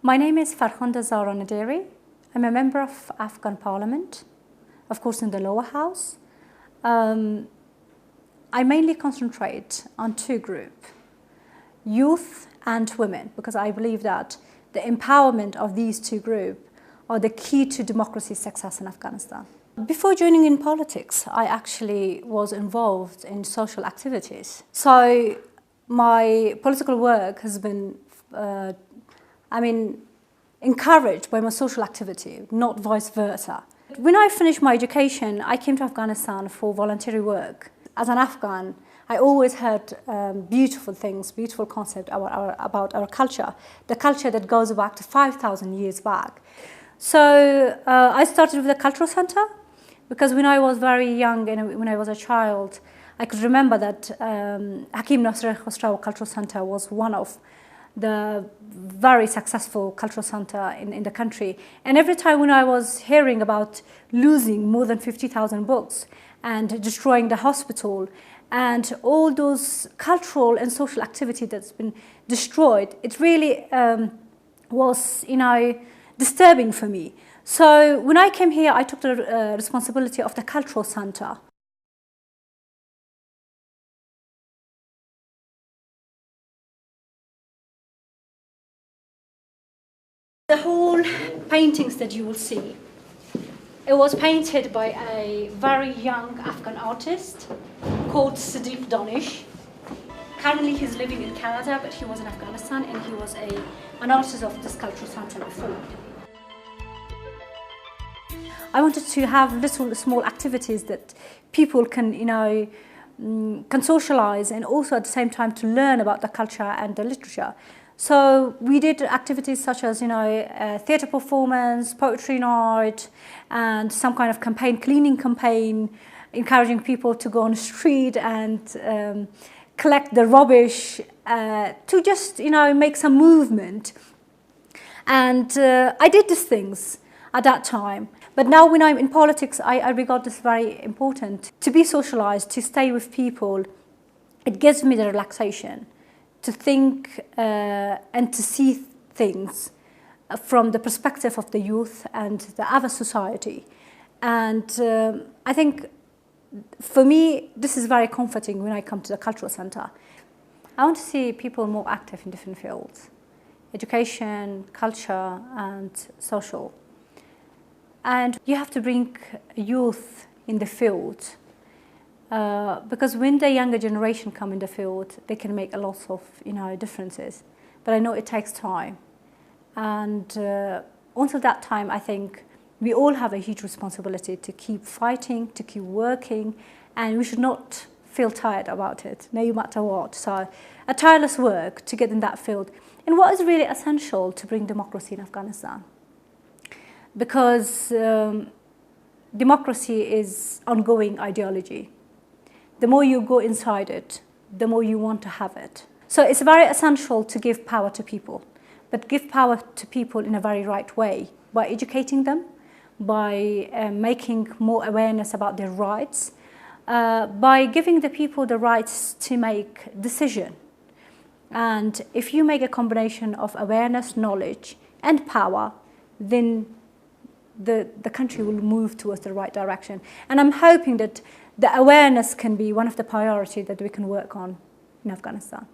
My name is Farkhunda Zara Naderi. I'm a member of Afghan Parliament, of course in the lower house. I mainly concentrate on two groups, youth and women, because I believe that the empowerment of these two groups are the key to democracy's success in Afghanistan. Before joining in politics, I actually was involved in social activities. So my political work has been, encouraged by my social activity, not vice versa. When I finished my education, I came to Afghanistan for voluntary work. As an Afghan, I always heard beautiful things, beautiful concepts about our culture, the culture that goes back to 5,000 years back. So I started with the cultural center, because when I was very young and when I was a child, I could remember that Hakim Nasr Khosraw Cultural Center was one of the very successful cultural center in the country. And every time when I was hearing about losing more than 50,000 books and destroying the hospital and all those cultural and social activity that's been destroyed, it really was, disturbing for me. So when I came here, I took the responsibility of the cultural center. The whole paintings that you will see, it was painted by a very young Afghan artist called Sadiq Danish. Currently he's living in Canada, but he was in Afghanistan and he was an artist of this cultural center before. I wanted to have little small activities that people can, can socialize and also at the same time to learn about the culture and the literature. So we did activities such as, theatre performance, poetry night, and some kind of campaign, cleaning campaign, encouraging people to go on the street and collect the rubbish to just, make some movement. And I did these things at that time. But now when I'm in politics, I regard this very important. To be socialized, to stay with people, it gives me the relaxation to think and to see things from the perspective of the youth and the other society. And I think for me, this is very comforting when I come to the cultural center. I want to see people more active in different fields: education, culture, and social. And you have to bring youth in the field because when the younger generation come in the field, they can make a lot of differences. But I know it takes time, and until that time, I think we all have a huge responsibility to keep fighting, to keep working, and we should not feel tired about it, no matter what. So a tireless work to get in that field. And what is really essential to bring democracy in Afghanistan? Because democracy is ongoing ideology. The more you go inside it, the more you want to have it. So it's very essential to give power to people, but give power to people in a very right way, by educating them, by making more awareness about their rights, by giving the people the rights to make decisions. And if you make a combination of awareness, knowledge, and power, then the country will move towards the right direction. And I'm hoping that the awareness can be one of the priorities that we can work on in Afghanistan.